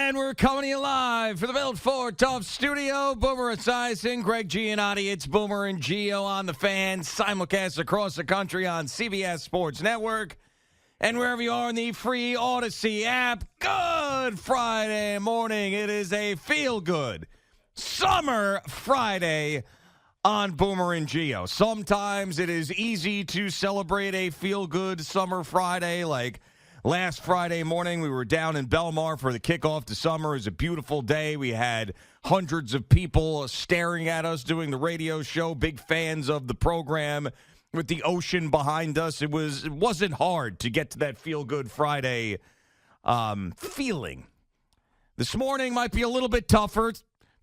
And we're coming to you live for the Built for Tough studio. Boomer Esiason, Greg Giannotti. It's Boomer and Gio on the Fan. Simulcast across the country on CBS Sports Network. And wherever you are in the free Odyssey app, good Friday morning. It is a feel-good summer Friday on Boomer and Gio. Sometimes it is easy to celebrate a feel-good summer Friday, like last Friday morning. We were down in Belmar for the kickoff to summer. It was a beautiful day. We had hundreds of people staring at us doing the radio show, big fans of the program with the ocean behind us. It wasn't hard to get to that feel-good Friday feeling. This morning might be a little bit tougher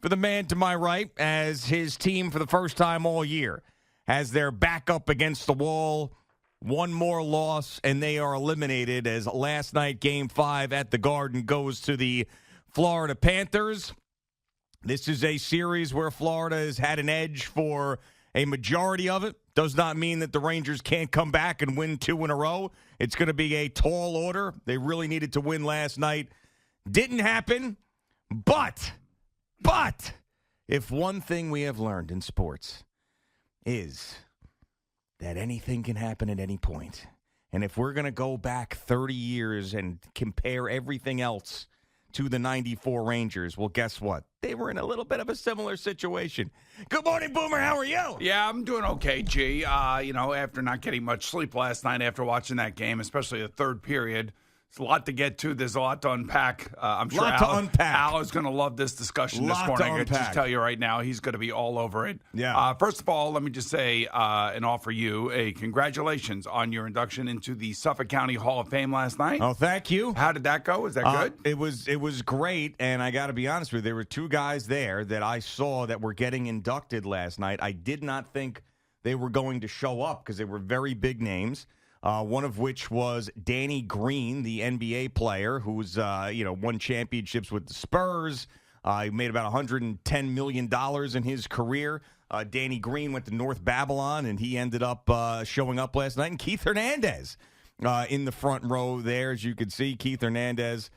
for the man to my right, as his team, for the first time all year, has their back up against the wall. One more loss, and they are eliminated, as last night, Game 5 at the Garden goes to the Florida Panthers. This is a series where Florida has had an edge for a majority of it. Does not mean that the Rangers can't come back and win 2 in a row. It's going to be a tall order. They really needed to win last night. Didn't happen, but if one thing we have learned in sports is that anything can happen at any point. And if we're going to go back 30 years and compare everything else to the 94 Rangers, well, guess what? They were in a little bit of a similar situation. Good morning, Boomer. How are you? Yeah, I'm doing okay, G. After not getting much sleep last night after watching that game, especially the third period. There's a lot to get to. There's a lot to unpack. I'm sure Al is going to love this discussion this morning. I can just tell you right now, he's going to be all over it. Yeah. First of all, let me just say and offer you a congratulations on your induction into the Suffolk County Hall of Fame last night. Oh, thank you. How did that go? Was that good? It was great, and I got to be honest with you, there were two guys there that I saw that were getting inducted last night. I did not think they were going to show up because they were very big names. One of which was Danny Green, the NBA player who's won championships with the Spurs. He made about $110 million in his career. Danny Green went to North Babylon, and he ended up showing up last night. And Keith Hernandez in the front row there, as you can see. Keith Hernandez,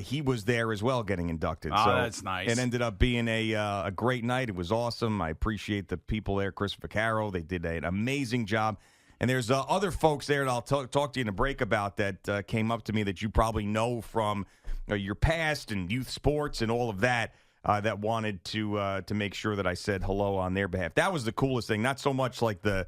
he was there as well getting inducted. Oh, so that's nice. It ended up being a great night. It was awesome. I appreciate the people there. Chris Vaccaro, they did an amazing job. And there's other folks there that I'll talk to you in a break about that came up to me that you probably know from your past and youth sports and all of that that wanted to make sure that I said hello on their behalf. That was the coolest thing. Not so much like the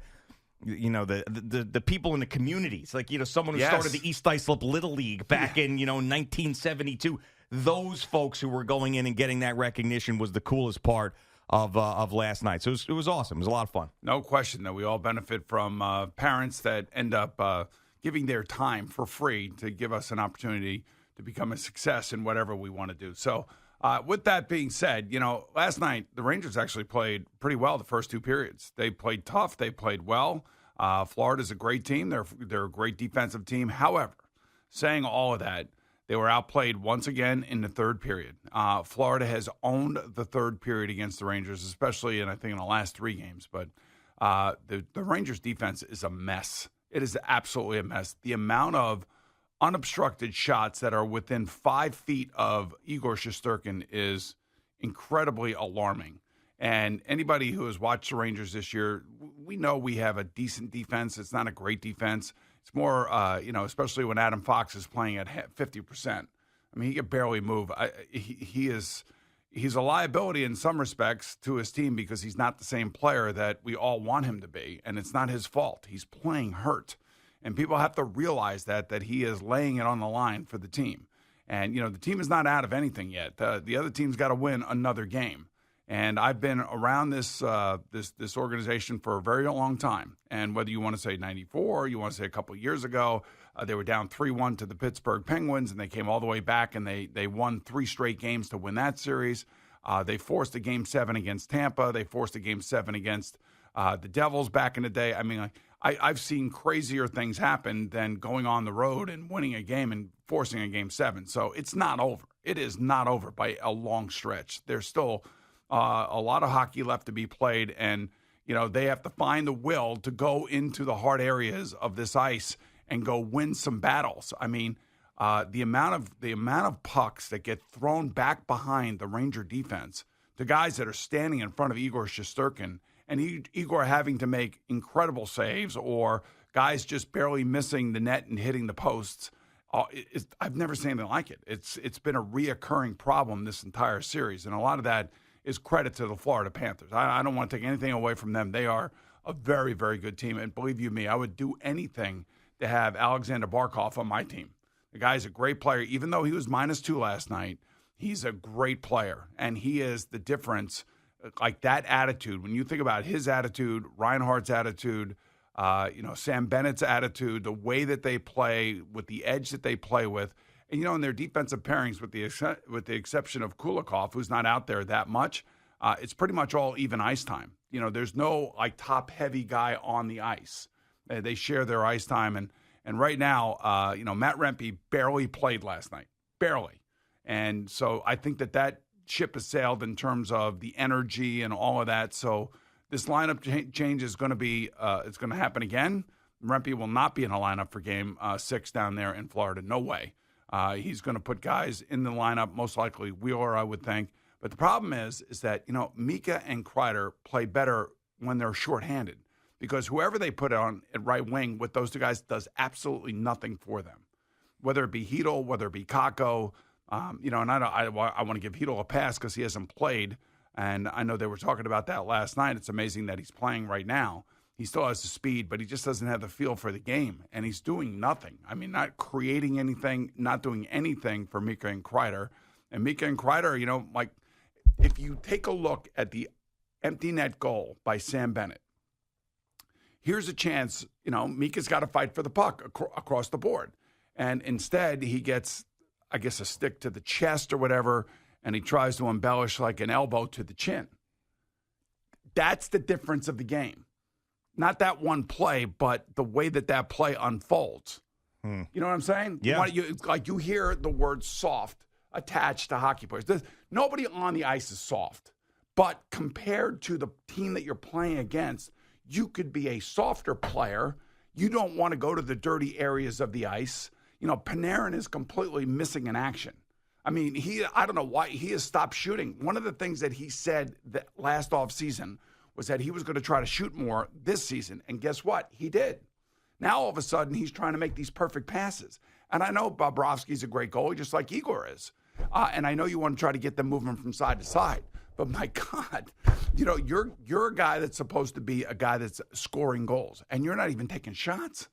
people in the communities, like someone who started the East Islip Little League back in 1972. Those folks who were going in and getting that recognition was the coolest part of last night. So it was awesome. It was a lot of fun. No question that we all benefit from parents that end up giving their time for free to give us an opportunity to become a success in whatever we want to do. So with that being said, last night the Rangers actually played pretty well the first two periods. They played tough. They played well. Florida's a great team. They're a great defensive team. However, saying all of that, they were outplayed once again in the third period. Florida has owned the third period against the Rangers, especially in the last 3 games. But the Rangers' defense is a mess. It is absolutely a mess. The amount of unobstructed shots that are within 5 feet of Igor Shesterkin is incredibly alarming. And anybody who has watched the Rangers this year, we know we have a decent defense. It's not a great defense. It's more, especially when Adam Fox is playing at 50%. I mean, he can barely move. He's a liability in some respects to his team because he's not the same player that we all want him to be, and it's not his fault. He's playing hurt, and people have to realize that he is laying it on the line for the team. And the team is not out of anything yet. The other team's got to win another game. And I've been around this organization for a very long time. And whether you want to say 94 or you want to say a couple of years ago, they were down 3-1 to the Pittsburgh Penguins, and they came all the way back, and they won 3 straight games to win that series. They forced a Game 7 against Tampa. They forced a Game 7 against the Devils back in the day. I mean, I've seen crazier things happen than going on the road and winning a game and forcing a Game 7. So it's not over. It is not over by a long stretch. There's still a lot of hockey left to be played, and they have to find the will to go into the hard areas of this ice and go win some battles. I mean, the amount of pucks that get thrown back behind the Ranger defense to guys that are standing in front of Igor Shesterkin, and Igor having to make incredible saves, or guys just barely missing the net and hitting the posts. I've never seen anything like it. It's been a reoccurring problem this entire series, and a lot of that is credit to the Florida Panthers. I don't want to take anything away from them. They are a very, very good team, and believe you me, I would do anything to have Alexander Barkov on my team. The guy's a great player. Even though he was -2 last night, he's a great player, and he is the difference. Like that attitude, when you think about his attitude, Reinhardt's attitude, Sam Bennett's attitude, the way that they play, with the edge that they play with, and in their defensive pairings, with the exception of Kulikov, who's not out there that much, it's pretty much all even ice time. There's no top heavy guy on the ice. They share their ice time, and right now, Matt Rempe barely played last night, barely, and so I think that ship has sailed in terms of the energy and all of that. So this lineup change is going to be it's going to happen again. Rempe will not be in a lineup for Game 6 down there in Florida. No way. He's going to put guys in the lineup, most likely Wheeler, I would think. But the problem is that Mika and Kreider play better when they're shorthanded, because whoever they put on at right wing with those two guys does absolutely nothing for them. Whether it be Hedl, whether it be Kakko. And I want to give Hedl a pass because he hasn't played, and I know they were talking about that last night. It's amazing that he's playing right now. He still has the speed, but he just doesn't have the feel for the game, and he's doing nothing. I mean, not creating anything, not doing anything for Mika and Kreider. And Mika and Kreider, if you take a look at the empty net goal by Sam Bennett, here's a chance, Mika's got to fight for the puck across the board, and instead he gets, I guess, a stick to the chest or whatever, and he tries to embellish like an elbow to the chin. That's the difference of the game. Not that one play, but the way that play unfolds. You know what I'm saying? Yeah. You hear the word soft attached to hockey players. Nobody on the ice is soft. But compared to the team that you're playing against, you could be a softer player. You don't want to go to the dirty areas of the ice. Panarin is completely missing in action. I mean, I don't know why he has stopped shooting. One of the things that he said that last offseason was that he was going to try to shoot more this season. And guess what? He did. Now, all of a sudden, he's trying to make these perfect passes. And I know Bobrovsky's a great goalie, just like Igor is. And I know you want to try to get them moving from side to side. But my God, you're a guy that's supposed to be a guy that's scoring goals, and you're not even taking shots.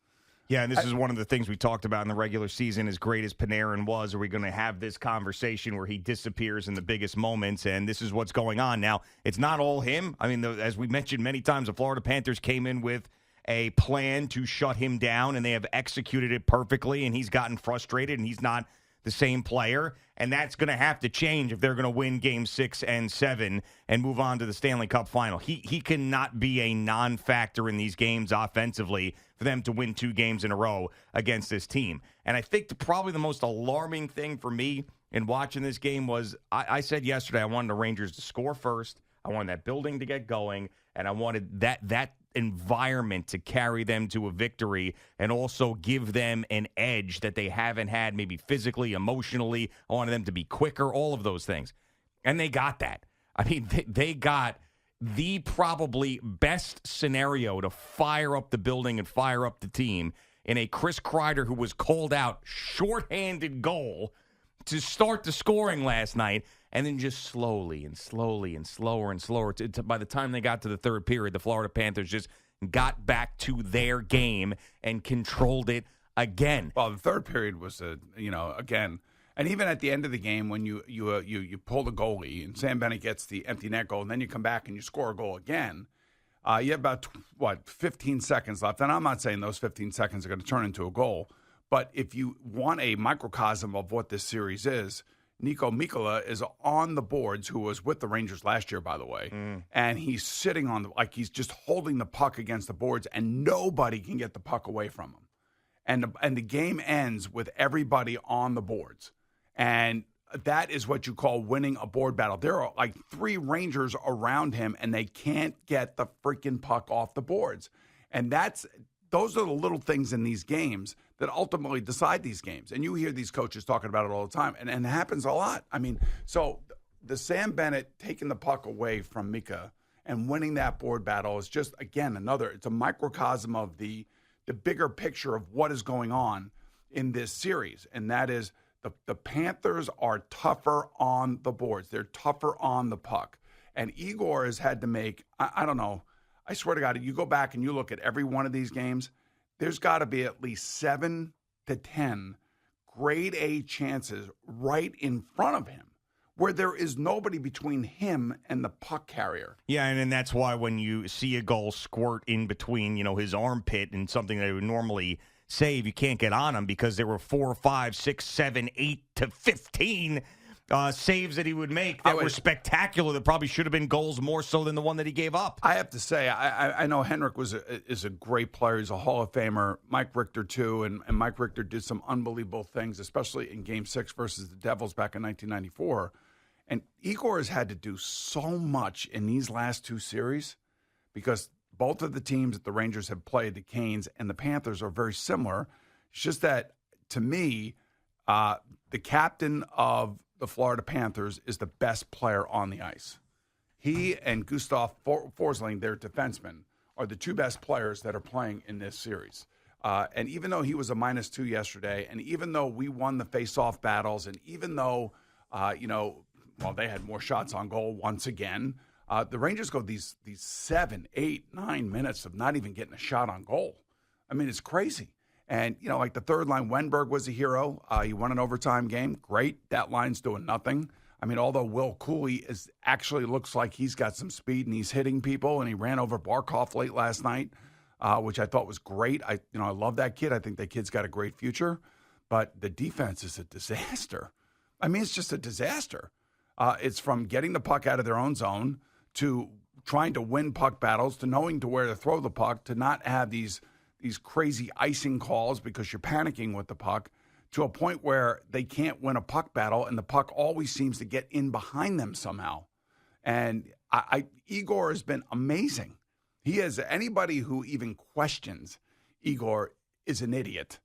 Yeah, and this is one of the things we talked about in the regular season. As great as Panarin was, are we going to have this conversation where he disappears in the biggest moments? And this is what's going on now. It's not all him. I mean, as we mentioned many times, the Florida Panthers came in with a plan to shut him down, and they have executed it perfectly, and he's gotten frustrated, and he's not the same player. And that's going to have to change if they're going to win Game 6 and 7 and move on to the Stanley Cup final. He cannot be a non-factor in these games offensively for them to win 2 games in a row against this team. And I think probably the most alarming thing for me in watching this game was I said yesterday I wanted the Rangers to score first. I wanted that building to get going, and I wanted that environment to carry them to a victory and also give them an edge that they haven't had, maybe physically, emotionally. I wanted them to be quicker, all of those things. And they got that. I mean, they got the probably best scenario to fire up the building and fire up the team in a Chris Kreider, who was called out, shorthanded goal to start the scoring last night, and then just slowly and slowly and slower and slower. By the time they got to the third period, the Florida Panthers just got back to their game and controlled it again. Well, the third period was, again, and even at the end of the game when you pull the goalie and Sam Bennett gets the empty net goal, and then you come back and you score a goal again, you have about, 15 seconds left. And I'm not saying those 15 seconds are going to turn into a goal, but if you want a microcosm of what this series is, Nico Mikkola is on the boards, who was with the Rangers last year, by the way, and he's sitting on he's just holding the puck against the boards, and nobody can get the puck away from him. And the game ends with everybody on the boards. And that is what you call winning a board battle. There are 3 Rangers around him, and they can't get the freaking puck off the boards. And that's those are the little things in these games that ultimately decide these games. And you hear these coaches talking about it all the time, and it happens a lot. I mean, so the Sam Bennett taking the puck away from Mika and winning that board battle is just, again, it's a microcosm of the bigger picture of what is going on in this series. And that is the Panthers are tougher on the boards. They're tougher on the puck. And Igor has had to make, I don't know, I swear to God, you go back and you look at every one of these games, there's got to be at least 7 to 10 grade A chances right in front of him where there is nobody between him and the puck carrier. Yeah, and that's why when you see a goal squirt in between, his armpit and something that would normally save, you can't get on him because there were 4, 5, 6, 7, 8 to 15 saves that he would make that were spectacular, that probably should have been goals more so than the one that he gave up. I have to say, I know Henrik is a great player. He's a Hall of Famer. Mike Richter, too, and Mike Richter did some unbelievable things, especially in Game 6 versus the Devils back in 1994. And Igor has had to do so much in these last 2 series because both of the teams that the Rangers have played, the Canes and the Panthers, are very similar. It's just that, to me, the captain of the Florida Panthers is the best player on the ice. He and Gustav Forsling, their defensemen, are the 2 best players that are playing in this series. And even though he was a -2 yesterday, and even though we won the face-off battles, and even though, they had more shots on goal once again, the Rangers go these 7, 8, 9 minutes of not even getting a shot on goal. I mean, it's crazy. And, like the third line, Wenberg was a hero. He won an overtime game. Great. That line's doing nothing. I mean, although Will Cooley actually looks like he's got some speed and he's hitting people, and he ran over Barkov late last night, which I thought was great. I love that kid. I think that kid's got a great future. But the defense is a disaster. I mean, it's just a disaster. It's from getting the puck out of their own zone to trying to win puck battles to knowing to where to throw the puck to not have these crazy icing calls because you're panicking with the puck, to a point where they can't win a puck battle and the puck always seems to get in behind them somehow. And Igor has been amazing. Anybody who even questions Igor is an idiot,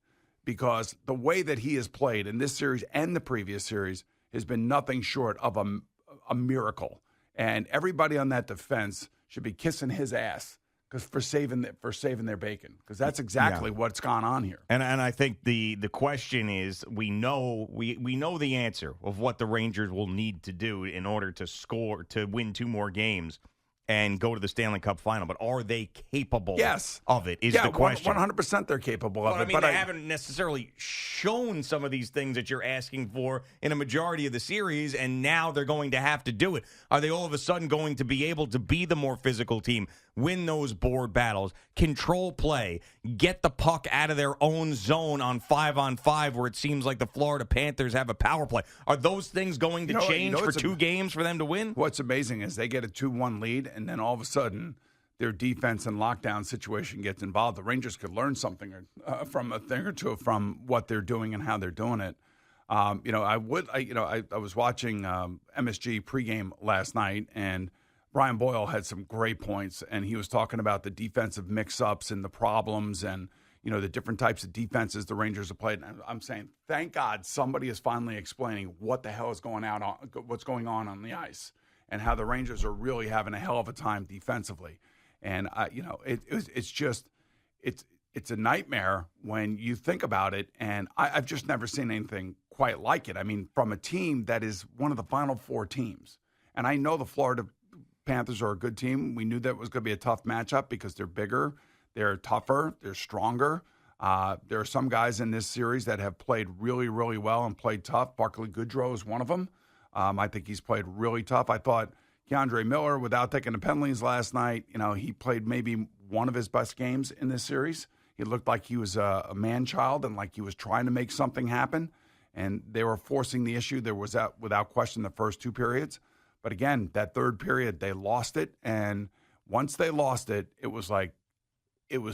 because the way that he has played in this series and the previous series has been nothing short of a miracle. And everybody on that defense should be kissing his ass for saving their bacon, because that's exactly what's gone on here. And I think the question is, we know the answer of what the Rangers will need to do in order to win 2 more games and go to the Stanley Cup final. But are they capable of it is the question. 100% they're capable of it. But they haven't necessarily shown some of these things that you're asking for in a majority of the series, and now they're going to have to do it. Are they all of a sudden going to be able to be the more physical team, win those board battles, control play, get the puck out of their own zone on 5-on-5 where it seems like the Florida Panthers have a power play? Are those things going to change for 2 games for them to win? What's amazing is they get a 2-1 lead, and then all of a sudden their defense and lockdown situation gets involved. The Rangers could learn something from a thing or two from what they're doing and how they're doing it. I was watching MSG pregame last night, and Brian Boyle had some great points, and he was talking about the defensive mix-ups and the problems and, the different types of defenses the Rangers have played. And I'm saying, thank God somebody is finally explaining what the hell is what's going on the ice, and how the Rangers are really having a hell of a time defensively. And, it's a nightmare when you think about it, and I've just never seen anything quite like it. I mean, from a team that is one of the Final Four teams. And I know the Florida Panthers are a good team. We knew that was going to be a tough matchup because they're bigger, they're tougher, they're stronger. There are some guys in this series that have played really, really well and played tough. Barclay Goodrow is one of them. I think he's played really tough. I thought Keandre Miller, without taking the penalties last night, he played maybe one of his best games in this series. He looked like he was a man-child and like he was trying to make something happen. And they were forcing the issue. There was, without question, the first 2 periods. But again, that third period, they lost it. And once they lost it, it was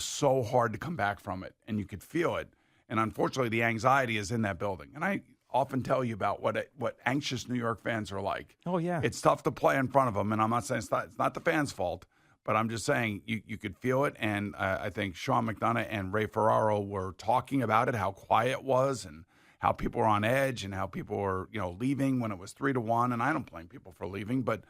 so hard to come back from it. And you could feel it. And unfortunately, the anxiety is in that building. And I often tell you about what anxious New York fans are like. Oh, yeah. It's tough to play in front of them. And I'm not saying it's not the fans' fault. But I'm just saying you could feel it, and I think Sean McDonough and Ray Ferraro were talking about it, how quiet it was, and how people were on edge, and how people were leaving when it was 3-1. And I don't blame people for leaving, but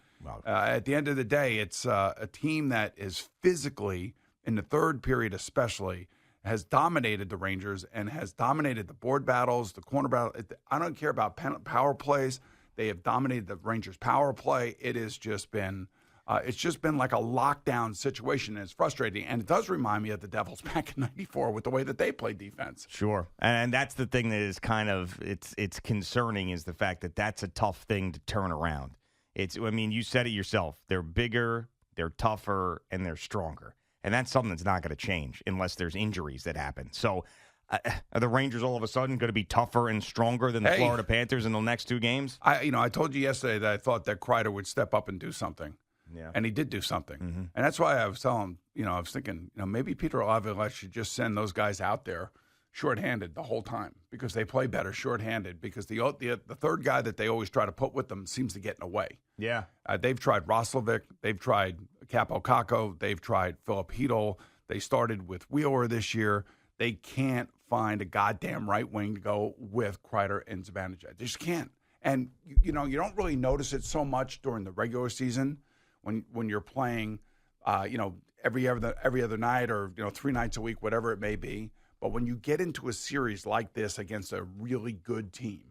at the end of the day, it's a team that is physically, in the third period especially, has dominated the Rangers and has dominated the board battles, the corner battle. I don't care about power plays. They have dominated the Rangers' power play. It has just been like a lockdown situation, and it's frustrating. And it does remind me of the Devils back in '94 with the way that they play defense. Sure, and that's the thing that is kind of it's concerning, is the fact that that's a tough thing to turn around. You said it yourself. They're bigger, they're tougher, and they're stronger. And that's something that's not going to change unless there's injuries that happen. So are the Rangers all of a sudden going to be tougher and stronger than the Florida Panthers in the next two games? I told you yesterday that I thought that Kreider would step up and do something. Yeah. And he did do something. And that's why I was telling him, I was thinking, maybe Peter Laviolette should just send those guys out there shorthanded the whole time, because they play better shorthanded, because the third guy that they always try to put with them seems to get in the way. Yeah. They've tried Roslovic. They've tried Capo Caco. They've tried Philip Hedl. They started with Wheeler this year. They can't find a goddamn right wing to go with Kreider and Zibanejad. They just can't. And, you don't really notice it so much during the regular season when you're playing, every other night, or, 3 nights a week, whatever it may be. But when you get into a series like this against a really good team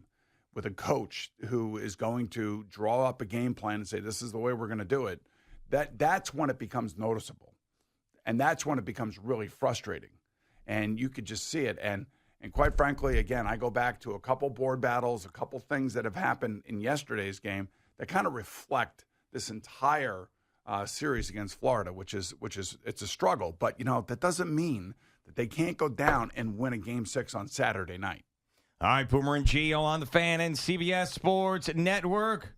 with a coach who is going to draw up a game plan and say, this is the way we're going to do it, that's when it becomes noticeable. And that's when it becomes really frustrating. And you could just see it. And quite frankly, again, I go back to a couple board battles, a couple things that have happened in yesterday's game that kind of reflect this entire series against Florida, which is it's a struggle. But, that doesn't mean that they can't go down and win a Game 6 on Saturday night. All right, Boomer and Gio on the Fan and CBS Sports Network.